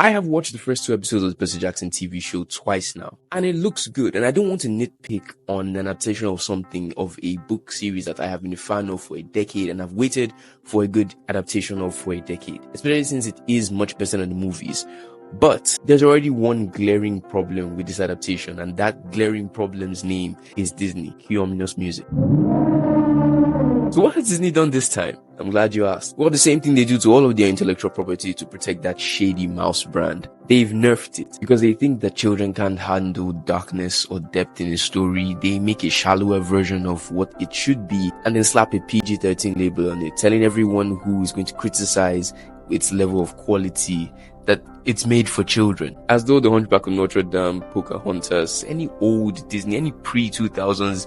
I have watched the first 2 episodes of the Percy Jackson TV show twice now, and it looks good. And I don't want to nitpick on an adaptation of something of a book series that I have been a fan of for a decade, and I've waited for a good adaptation of for a decade, especially since it is much better than the movies. But there's already one glaring problem with this adaptation, and that glaring problem's name is Disney. Cue ominous music. So what has Disney done this time? I'm glad you asked. Well, the same thing they do to all of their intellectual property to protect that shady mouse brand. They've nerfed it because they think that children can't handle darkness or depth in a story. They make a shallower version of what it should be and then slap a PG-13 label on it, telling everyone who is going to criticize its level of quality that it's made for children. As though The Hunchback of Notre Dame, Pocahontas, any old Disney, any pre-2000s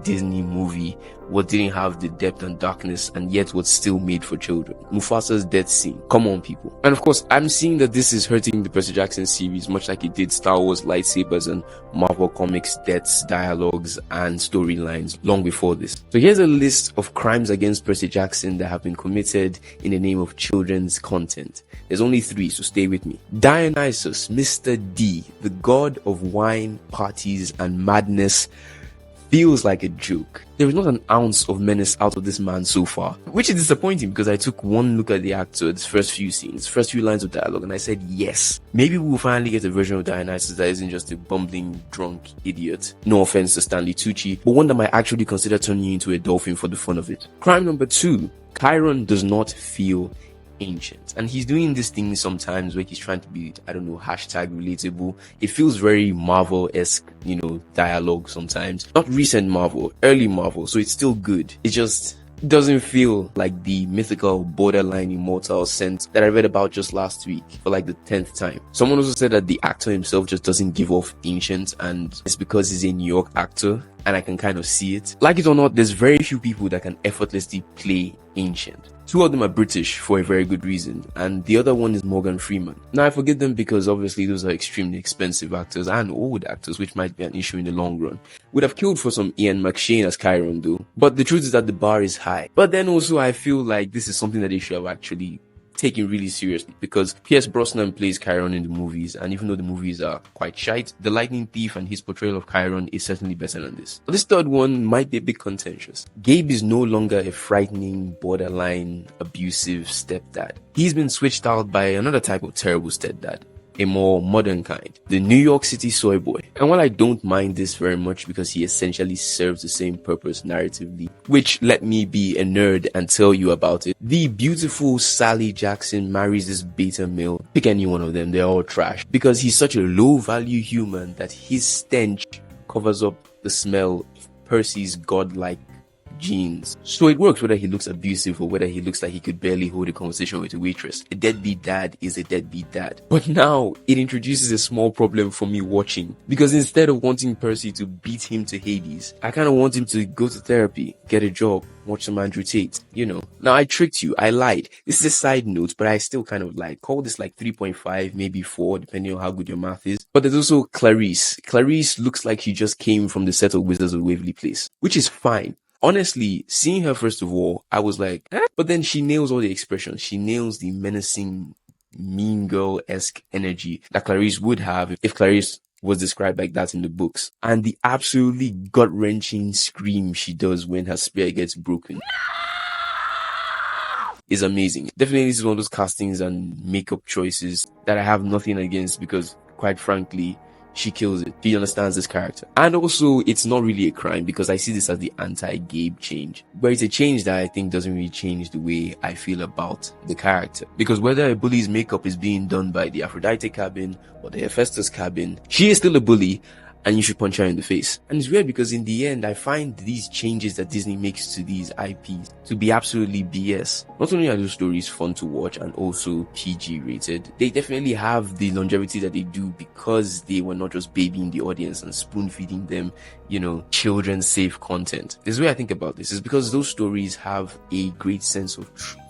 Disney movie what didn't have the depth and darkness and yet was still made for children. Mufasa's death scene. Come on, people. And of course, I'm seeing that this is hurting the Percy Jackson series much like it did Star Wars lightsabers and Marvel Comics deaths, dialogues, and storylines long before this. So here's a list of crimes against Percy Jackson that have been committed in the name of children's content. There's only 3, so stay with me. Dionysus, Mr. D, the god of wine, parties, and madness, feels like a joke. There is not an ounce of menace out of this man so far, which is disappointing because I took one look at the actor, his first few scenes, first few lines of dialogue, and I said, yes, maybe we'll finally get a version of Dionysus that isn't just a bumbling, drunk idiot. No offense to Stanley Tucci, but one that might actually consider turning into a dolphin for the fun of it. Crime number 2, Chiron does not feel ancient, and he's doing this thing sometimes where he's trying to be, I don't know, hashtag relatable. It feels very Marvel-esque, dialogue sometimes. Not recent Marvel, early Marvel, so it's still good. It just doesn't feel like the mythical borderline immortal sense that I read about just last week for like the 10th time. Someone also said that the actor himself just doesn't give off ancient, and it's because he's a New York actor, and I can kind of see it. Like it or not, there's very few people that can effortlessly play ancient. 2 of them are British for a very good reason, and the other one is Morgan Freeman. Now I forgive them because obviously those are extremely expensive actors and old actors, which might be an issue in the long run. Would have killed for some Ian McShane as Chiron though, but the truth is that the bar is high. But then also I feel like this is something that they should have actually taken really seriously, because Pierce Brosnan plays Chiron in the movies, and even though the movies are quite shite, The Lightning Thief and his portrayal of Chiron is certainly better than this. But this third one might be a bit contentious. Gabe is no longer a frightening, borderline, abusive stepdad. He's been switched out by another type of terrible stepdad, a more modern kind, the New York City soy boy. And while I don't mind this very much because he essentially serves the same purpose narratively, which let me be a nerd and tell you about it, the beautiful Sally Jackson marries this beta male. Pick any one of them, they're all trash, because he's such a low value human that his stench covers up the smell of Percy's godlike genes. So it works whether he looks abusive or whether he looks like he could barely hold a conversation with a waitress. A deadbeat dad is a deadbeat dad. But now it introduces a small problem for me watching, because instead of wanting Percy to beat him to Hades, I kind of want him to go to therapy, get a job, watch some Andrew Tate, Now I tricked you, I lied. This is a side note, but I still kind of lied. Call this like 3.5, maybe 4, depending on how good your math is. But there's also Clarice. Clarice looks like she just came from the set of Wizards of Waverly Place, which is fine. Honestly, seeing her first of all, I was like, eh? But then she nails all the expressions. She nails the menacing, mean girl-esque energy that Clarice would have if Clarice was described like that in the books. And the absolutely gut-wrenching scream she does when her spear gets broken is amazing. Definitely this is one of those castings and makeup choices that I have nothing against, because quite frankly, she kills it. She understands this character. And also, it's not really a crime, because I see this as the anti-Gabe change, where it's a change that I think doesn't really change the way I feel about the character. Because whether a bully's makeup is being done by the Aphrodite cabin or the Hephaestus cabin, she is still a bully, and you should punch her in the face. And it's weird because in the end, I find these changes that Disney makes to these IPs to be absolutely BS. Not only are those stories fun to watch and also PG rated, they definitely have the longevity that they do because they were not just babying the audience and spoon feeding them, children safe content. This is the way I think about this, is because those stories have a great sense of truth.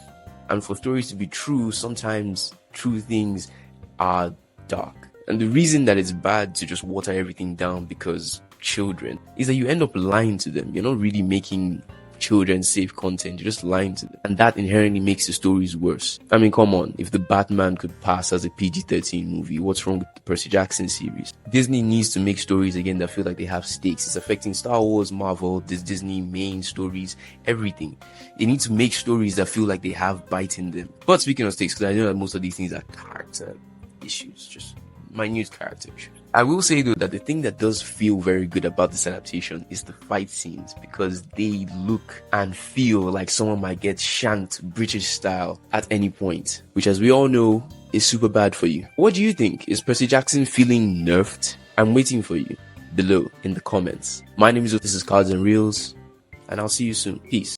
And for stories to be true, sometimes true things are dark. And the reason that it's bad to just water everything down because children is that you end up lying to them. You're not really making children's safe content. You're just lying to them. And that inherently makes the stories worse. I mean, come on. If the Batman could pass as a PG-13 movie, what's wrong with the Percy Jackson series? Disney needs to make stories again that feel like they have stakes. It's affecting Star Wars, Marvel, this Disney main stories, everything. They need to make stories that feel like they have bite in them. But speaking of stakes, because I know that most of these things are character issues, just minute character issues. I will say though that the thing that does feel very good about this adaptation is the fight scenes, because they look and feel like someone might get shanked British style at any point, which, as we all know, is super bad for you. What do you think? Is Percy Jackson feeling nerfed? I'm waiting for you below in the comments. My name is This is Cards and Reels, and I'll see you soon. Peace.